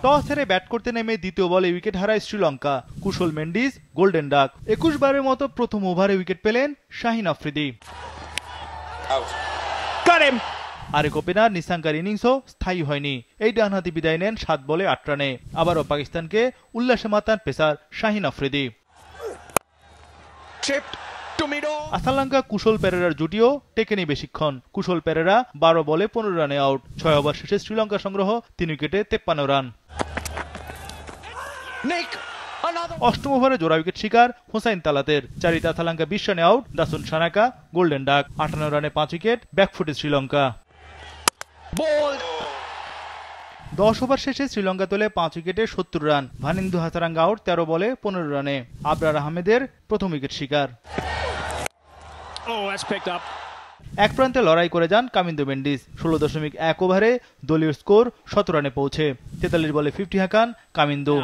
Toss হেরে bat করতে নেমে দ্বিতীয় বলে উইকেট হারায় শ্রীলঙ্কা। কুশল মেন্ডিস গোল্ডেন ডাক। ২১ বারের মতো প্রথম ওভারে উইকেট পেলেন শাহিন আফ্রিদি। আরেক ওপেনার নিসাঙ্কার ইনিংসও স্থায়ী হয়নি। এই ডানহাতি বিদায় নেন ৭ বলে ৮ রানে। আবারও পাকিস্তানকে উল্লাসে মাতান পেসার শাহিন আফ্রিদি। শ্রীলঙ্কা কুশল পেরেরার জুটিও টেকেনি বেশিক্ষণ। কুশল পেরেরা ১২ বলে ১৫ রানে আউট। ৬ ওভার শেষে শ্রীলঙ্কা সংগ্রহ ৩ উইকেটে ৫৩ রান। অষ্টম ওভারে জোড়া উইকেট শিকার হুসাইন তালাতের। ৪ শ্রীলঙ্কা ২০ রানে out. Dasun Shanaka golden duck. ৫৮ রানে ৫ উইকেট। ব্যাকফুটে শ্রীলঙ্কা। ১০ ওভার শেষে শ্রীলঙ্কা তোলে ৫ উইকেটে ৭০ রান। ভানিন্দু হাসারাঙ্গা আউট ১৩ বলে ১৫ রানে। আবরার আহমেদের প্রথম উইকেট শিকার। এক প্রান্তে লড়াই করে যান কামিন্দু মেন্ডিস। ১৬.১ ওভারে দলীয় স্কোর ১৭ রানে পৌঁছে। ৪৩ বলে 50 হাঁকান কামিন্দু।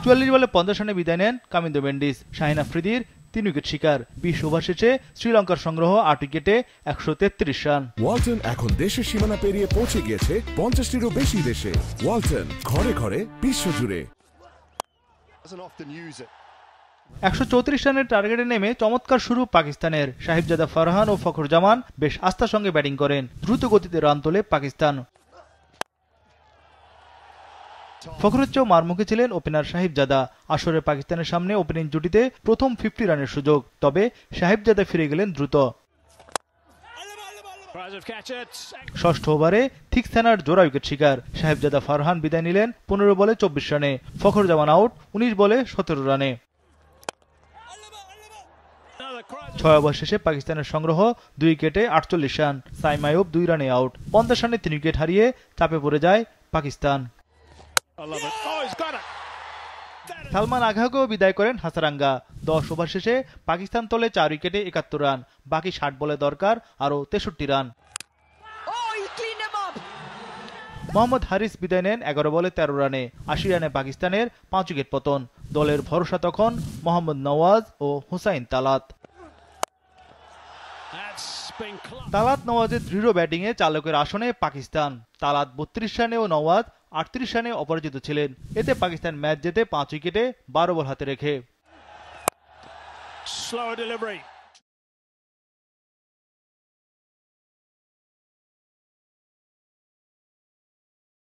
৪৪ বলে ৫০ রানে বিদায় নেন কামিন্দু মেন্ডিস। শাহিন আফ্রিদির ৩ উইকেট শিকার। ২০ ওভার শেষে শ্রীলঙ্কার সংগ্রহ ৮ উইকেটে ১৩৩ রান। ওয়ালটন এখন দেশের সীমানা পেরিয়ে পৌঁছে গিয়েছে ৫০টিরও বেশি দেশে। ওয়ালটন, ঘরে ঘরে বিশ্বজুড়ে। ১৩৪ রানের টার্গেটে নেমে চমৎকার শুরু পাকিস্তানের। সাহিবজাদা ফারহান ও ফখরুজ্জামান বেশ আস্থার সঙ্গে ব্যাটিং করেন। দ্রুত গতিতে রান তোলে পাকিস্তান। ফখরুর চেয়েও মারমুখে ছিলেন ওপেনার সাহিবজাদা। আসরে পাকিস্তানের সামনে ওপেনিং জুটিতে প্রথম 50 রানের সুযোগ। তবে সাহিবজাদা ফিরে গেলেন দ্রুত। ষষ্ঠ ওভারে থিকস্যানার জোড়া উইকেট শিকার। সাহিবজাদা ফারহান বিদায় নিলেন ১৫ বলে ২৪ রানে। ফখরুজ্জামান আউট ১৯ বলে ১৭ রানে। ৬ ওভার শেষে পাকিস্তানের সংগ্রহ ২ উইকেটে ৪৮ রান। সাইম আইয়ুব ২ রানে আউট। ৫০ রানে ৩ উইকেট হারিয়ে চাপে পড়ে যায় পাকিস্তান। সালমান আঘাকেও বিদায় করেন হাসারাঙ্গা। ১০ ওভার শেষে পাকিস্তান তোলে ৪ উইকেটে ৭১ রান। বাকি ৬০ বলে দরকার আরও ৬৩ রান। মোহাম্মদ হারিস বিদায় নেন ১১ বলে ১৩ রানে। ৮০ রানে পাকিস্তানের ৫ উইকেট পতন। দলের ভরসা তখন মোহাম্মদ নওয়াজ ও হুসাইন তালাত। তালাত নওয়াজের দৃঢ় ব্যাটিংয়ে চালকের আসনে পাকিস্তান। তালাত ৩২ রানে ও নওয়াজ ৩৮ রানে অপরাজিত ছিলেন। এতে পাকিস্তান ম্যাচ জেতে ৫ উইকেটে ১২ বল হাতে রেখে।